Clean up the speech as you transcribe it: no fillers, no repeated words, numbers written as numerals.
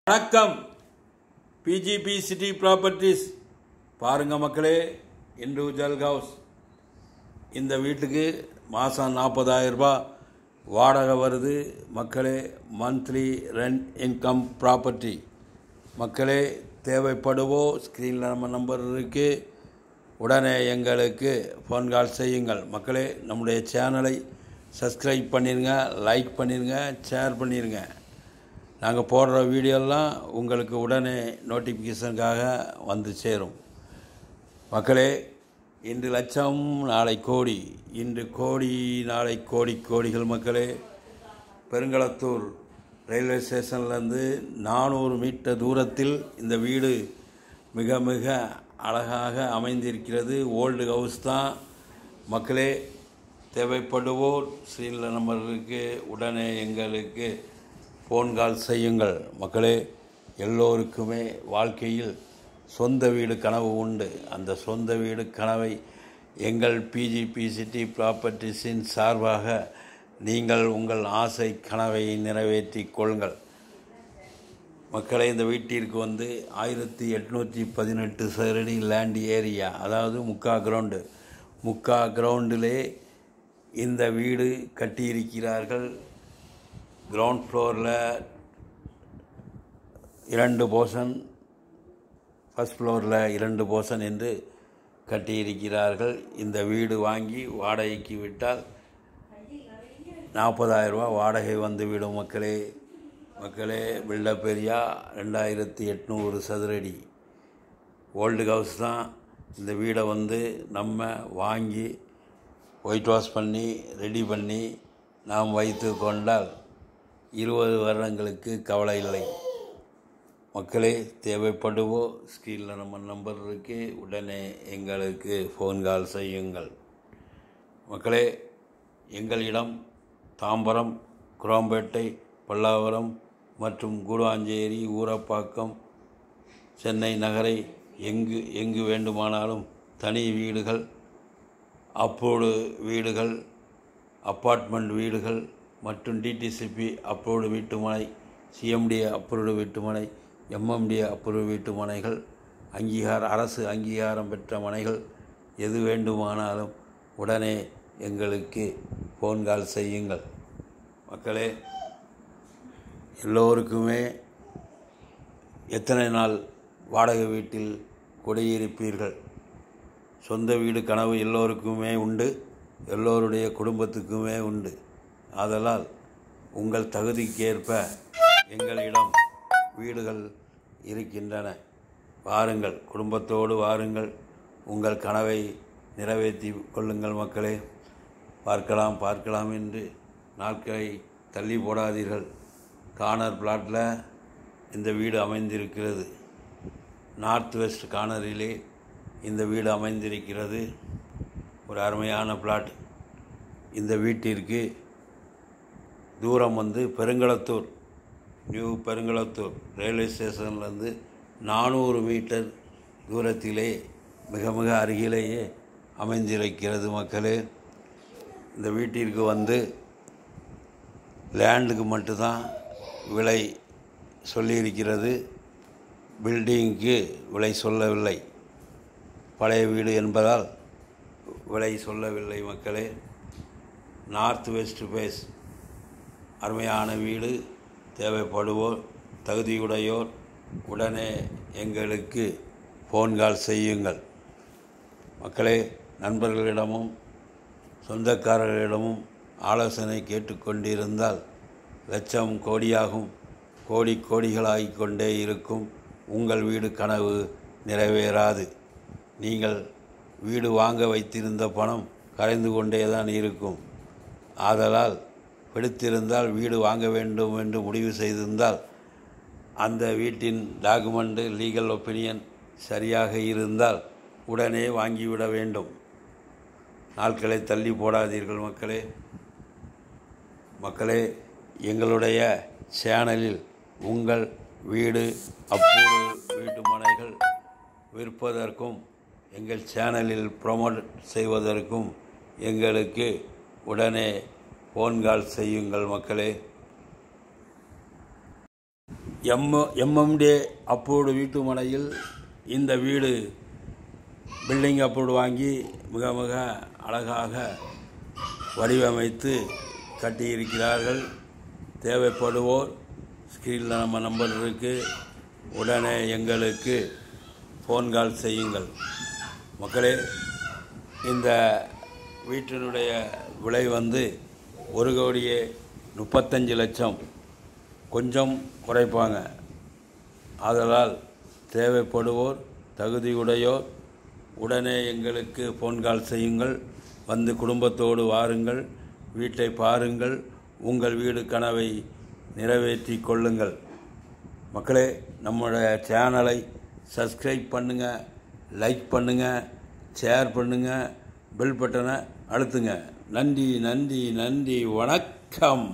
வணக்கம். PGP city properties பாருங்க மக்களே. Individual house. இந்த வீட்டுக்கு மாதம் 40,000 ரூபாய் வாடகை வருது மக்களே. மந்த்லி ரெண்ட் இன்கம் ப்ராப்பர்ட்டி மக்களே. தேவைப்படுவோ ஸ்க்ரீனில் நம்ம நம்பர் இருக்குது. உடனே எங்களுக்கு ஃபோன் கால் செய்யுங்கள் மக்களே. நம்முடைய சேனலை சப்ஸ்கிரைப் பண்ணிடுங்க, லைக் பண்ணிடுங்க, ஷேர் பண்ணிடுங்க. நாங்கள் போடுற வீடியோலாம் உங்களுக்கு உடனே நோட்டிஃபிகேஷனுக்காக வந்து சேரும் மக்களே. இன்று லட்சம் நாளை கோடி, இன்று கோடி நாளை கோடி கோடிகள் மக்களே. பெருங்களத்தூர் ரயில்வே ஸ்டேஷன்லேருந்து 400 மீட்டர் தூரத்தில் இந்த வீடு மிக மிக அழகாக அமைந்திருக்கிறது. ஓல்டு ஹவுஸ் தான் மக்களே. தேவைப்படுவோர் ஸ்க்ரீனில் நம்பருக்கு உடனே எங்களுக்கு ஃபோன் கால் செய்யுங்கள் மக்களே. எல்லோருக்குமே வாழ்க்கையில் சொந்த வீடு கனவு உண்டு. அந்த சொந்த வீடு கனவை எங்கள் பிஜிபி சிட்டி ப்ராப்பர்ட்டிஸின் சார்பாக நீங்கள் உங்கள் ஆசை கனவை நிறைவேற்றி கொள்ளுங்கள் மக்களே. இந்த வீட்டிற்கு 1818 சதுரடி லேண்ட் ஏரியா, அதாவது முக்கா கிரவுண்டிலே இந்த வீடு கட்டியிருக்கிறார்கள். கிரவுண்ட் ஃப்ளோரில் 2 போர்ஷன், ஃபஸ்ட் ஃப்ளோரில் 2 போர்ஷன் என்று கட்டியிருக்கிறார்கள். இந்த வீடு வாங்கி வாடகைக்கு விட்டால் 40,000 ரூபாய் வாடகை வந்துவிடும் மக்களே. பில்டப் ஏரியா 2800 சதுரடி ஓல்டு ஹவுஸ் தான். இந்த வீடை நம்ம வாங்கி ஒயிட் வாஷ் பண்ணி ரெடி பண்ணி நாம் வைத்து கொண்டால் 20 வருடங்களுக்கு கவலை இல்லை மக்களே. தேவைப்படுவோ ஸ்க்ரீனில் நம்ம நம்பர் இருக்கு. உடனே எங்களுக்கு ஃபோன் கால் செய்யுங்கள் மக்களே. எங்களிடம் தாம்பரம், குரோம்பேட்டை, பல்லாவரம் மற்றும் கூடுவாஞ்சேரி, ஊரப்பாக்கம், சென்னை நகரை எங்கு வேண்டுமானாலும் தனி வீடுகள், அப்ரூவ்டு வீடுகள், அப்பார்ட்மெண்ட் வீடுகள் மற்றும் டிடிசிபி அப்ரூவ்டு வீட்டுமனை, சிஎம்டி அப்ரூவ்டு வீட்டுமனை, எம்எம்டி அப்ரூவ்டு வீட்டுமனைகள், அரசு அங்கீகாரம் பெற்ற மனைகள் எது வேண்டுமானாலும் உடனே எங்களுக்கு ஃபோன் கால் செய்யுங்கள் மக்களே. எல்லோருக்குமே எத்தனை நாள் வாடகை வீட்டில் குடியிருப்பீர்கள்? சொந்த வீடு கனவு எல்லோருக்குமே உண்டு, எல்லோருடைய குடும்பத்துக்குமே உண்டு. ஆதலால் உங்கள் தகுதிக்கேற்ப எங்களிடம் வீடுகள் இருக்கின்றன. வாருங்கள், குடும்பத்தோடு வாருங்கள், உங்கள் கனவை நிறைவேற்றி கொள்ளுங்கள் மக்களே. பார்க்கலாம் என்று நாட்களை தள்ளி போடாதீர்கள். கார்னர் பிளாட்டில் இந்த வீடு அமைந்திருக்கிறது. நார்த் வெஸ்ட் கார்னரிலே இந்த வீடு அமைந்திருக்கிறது. ஒரு அருமையான பிளாட். இந்த வீட்டிற்கு தூரம் பெருங்களத்தூர், நியூ பெருங்களத்தூர் ரயில்வே ஸ்டேஷன்லேருந்து 400 மீட்டர் தூரத்திலே மிக மிக அருகிலேயே அமைந்திருக்கிறது மக்களே. இந்த வீட்டிற்கு லேண்டுக்கு மட்டும்தான் விலை சொல்லியிருக்கிறது. பில்டிங்க்கு விலை சொல்லவில்லை. பழைய வீடு என்பதால் விலை சொல்லவில்லை மக்களே. நார்த் வெஸ்ட் ஃபேஸ் அருமையான வீடு. தேவைப்படுவோர், தகுதியுடையோர் உடனே எங்களுக்கு ஃபோன் கால் செய்யுங்கள் மக்களே. நண்பர்களிடமும் சொந்தக்காரர்களிடமும் ஆலோசனை கேட்டுக்கொண்டிருந்தால் லட்சம் கோடியாகும், கோடிகளாகிக் கொண்டே இருக்கும். உங்கள் வீடு கனவு நிறைவேறாது. நீங்கள் வீடு வாங்க வைத்திருந்த பணம் கரைந்து கொண்டே தான் இருக்கும். ஆதலால் பிடித்திருந்தால், வீடு வாங்க வேண்டும் என்று முடிவு செய்திருந்தால், அந்த வீட்டின் டாக்குமெண்ட்டு, லீகல் ஒப்பீனியன் சரியாக இருந்தால் உடனே வாங்கிவிட வேண்டும். நாட்களை தள்ளி போடாதீர்கள் மக்களே. எங்களுடைய சேனலில் உங்கள் வீடு அப்ரூவ்டு வீட்டுமனைகள் விற்பதற்கும் எங்கள் சேனலில் ப்ரொமோட் செய்வதற்கும் எங்களுக்கு உடனே ஃபோன் கால் செய்யுங்கள் மக்களே. எம்எம்டே அப்ரூவ்டு வீட்டு மனையில் இந்த வீடு பில்டிங் அப்ரூவ்டு வாங்கி மிக மிக அழகாக வடிவமைத்து கட்டியிருக்கிறார்கள். தேவைப்படுவோர் ஸ்க்ரீனில் நம்ம நம்பர் இருக்குது, உடனே எங்களுக்கு ஃபோன் கால் செய்யுங்கள். மக்களே, இந்த வீட்டினுடைய விலை 1,35,00,000, கொஞ்சம் குறைப்பாங்க. ஆதலால் தேவைப்படுவோர் தகுதியுடையோர் உடனே எங்களுக்கு ஃபோன் கால் செய்யுங்கள். வந்து குடும்பத்தோடு வாருங்கள், வீட்டை பாருங்கள், உங்கள் வீடு கனவை நிறைவேற்றி கொள்ளுங்கள். மக்களே, நம்முடைய சேனலை சப்ஸ்கிரைப் பண்ணுங்கள், லைக் பண்ணுங்கள், ஷேர் பண்ணுங்கள், பெல் பட்டனை அழுத்துங்க. நன்றி, நன்றி, நன்றி. வணக்கம்.